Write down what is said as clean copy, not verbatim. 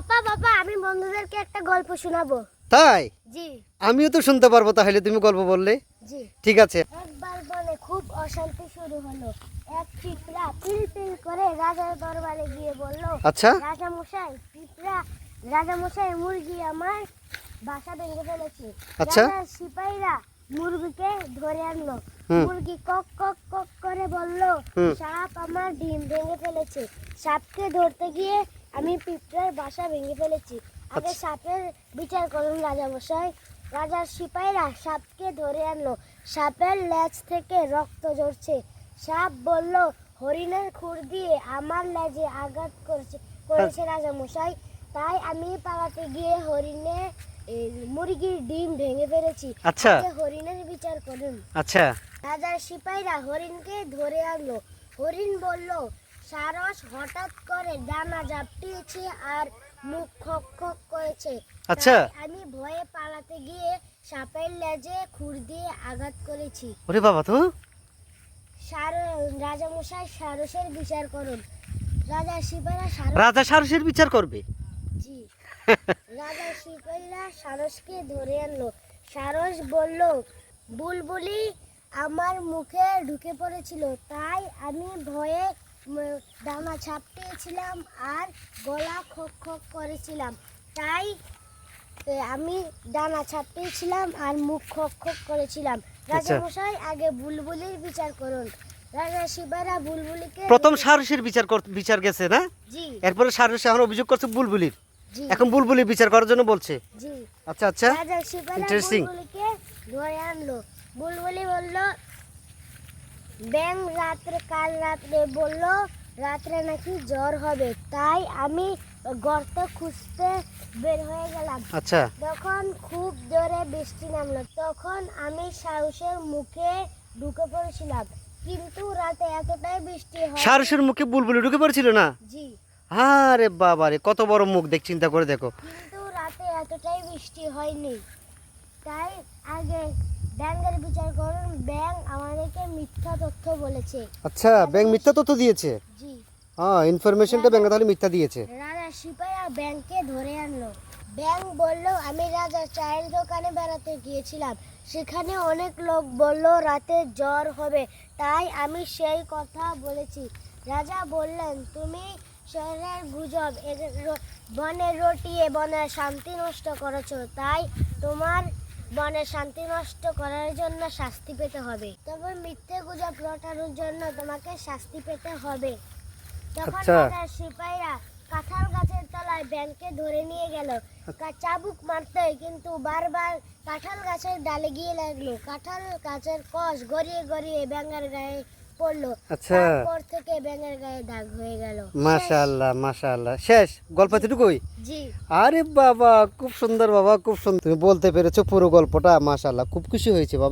পাপা বাবা আমি বন্ধুদেরকে একটা গল্প শোনাবো। তাই? জি আমিও তো শুনতে পারবো তাহলে, তুমি গল্প বললে। জি। ঠিক আছে। একবার বনে খুব অশান্তি শুরু হলো। এক পিঁপড়া পিল পিল করে রাজার দরবারে গিয়ে বলল, আচ্ছা। রাজা মশাই মুরগি আমার বাসা ভেঙে ফেলেছে। আচ্ছা। রাজার সিপাহীরা মুরগিকে ধরে আনলো। হুম। মুরগি কক কক কক করে বলল, হুম। সাপ আমার ডিম ভেঙে ফেলেছে। সাপকে ধরতে গিয়ে আমি পিঁপড়ার বাসা ভেঙে ফেলেছি। আগে আচ্ছা। সাপের বিচার করুন রাজা মশাই। রাজার সিপাহীরা সাপকে ধরে আনলো। সাপের লেজ থেকে রক্ত ঝরছে। সাপ বলল, হরিণের খুর দিয়ে আমার লেজে আঘাত করেছে রাজা মশাই, তাই আমি পালাতে গিয়ে মুরগির ডিম ভেঙে ফেলেছি। আচ্ছা। আগে হরিণের বিচার করুন। আচ্ছা। রাজার সিপাহীরা হরিণকে ধরে আনলো। হরিণ বলল, সারস হঠাৎ করে ডানা ঝাপটিয়েছে আর মুখ খক খক করেছে। আচ্ছা। তাই আমি ভয়ে পালাতে গিয়ে সাপের লেজে খুর দিয়ে আঘাত করেছি। ওরে বাবা তো। রাজা মশাই সারসের বিচার করুন। রাজার সিপাহীরা রাজা সারসের বিচার করবে? জি। রাজার সিপাহীরা সারসকে ধরে আনলো। সারস বলল, বুলবুলি আমার মুখে ঢুকে পড়েছিল, তাই আমি ভয়ে ডানা ছাপটিয়েছিলাম আর গলা খক খক করেছিলাম। তাই আমি ডানা ছাপটিয়েছিলাম আর মুখ খক খক করেছিলাম। রাজা মশাই আগে বুলবুলির বিচার করুন। রাজা সিপাহীরা বুলবুলিকে প্রথম সারসের বিচার গেছে না? জি এরপরে সারস এখন অভিযোগ করছে বুলবুলির। জি এখন বুলবুলির বিচার করার জন্য বলছে। জি। আচ্ছা আচ্ছা, রাজার সিপাহীরা ইন্টারেস্টিং। বুলবুলিকে ধরে আনলো। বুলবুলি বলল, ব্যাঙ কাল রাত্রে বলল রাত্রে নাকি জ্বর হবে, তাই আমি গর্ত খুঁজতে বের হয়ে গেলাম। আচ্ছা। তখন খুব জোরে বৃষ্টি নামলো। তখন আমি সারসের মুখে ঢুকে পড়েছিলাম, কিন্তু রাতে এতটাই বৃষ্টি হয়। সারসের মুখে বুলবুলি ঢুকে পড়েছিল না? জি। আরে বাবা রে, কত বড় মুখ, দেখ চিন্তা করে দেখো। কিন্তু রাতে এতটাই বৃষ্টি হয়নি। তাই আগে ব্যাঙের বিচার করুন। ব্যাঙ আমাদেরকে মিথ্যা তথ্য বলেছে। আচ্ছা, ব্যাংক মিথ্যা তথ্য দিয়েছে। জি। হ্যাঁ, ইনফরমেশনটা ব্যাংক তাহলে মিথ্যা দিয়েছে। রাজা সিপাহীরা ব্যাঙকে ধরে আনলো। ব্যাঙ বলল, আমি রাজার চায়ের দোকানে বেড়াতে গিয়েছিলাম, সেখানে অনেক লোক বলল রাতে জ্বর হবে, তাই আমি সেই কথা বলেছি। রাজা বললেন, তুমি শহরের গুজব বনে রটিয়ে বনের শান্তি নষ্ট করেছো, তাই তোমার বনের শান্তি নষ্ট করার জন্য শাস্তি পেতে হবে। তবে মিথ্যে গুজব রটানোর জন্য তোমাকে শাস্তি পেতে হবে। তখন আচ্ছা। রাজার সিপাহীরা কাঁঠাল গাছের তলায় ব্যাঙকে ধরে নিয়ে গেল। চাবুক মারতে, কিন্তু বারবার কাঁঠাল গাছের ডালে গিয়ে লাগলো। কাঁঠাল গাছের কষ গড়িয়ে গড়িয়ে ব্যাঙের গায়ে পড়লো। আচ্ছা। তারপর থেকে ব্যাঙের গায়ে দাগ হয়ে গেল। মাশাআল্লাহ মাশাআল্লাহ, শেষ গল্প এতটুকুই? জি। আরে বাবা খুব সুন্দর বাবা, খুব সুন্দর, তুমি বলতে পেরেছো পুরো গল্পটা। মাশাআল্লাহ, খুব খুশি হয়েছে বাবা।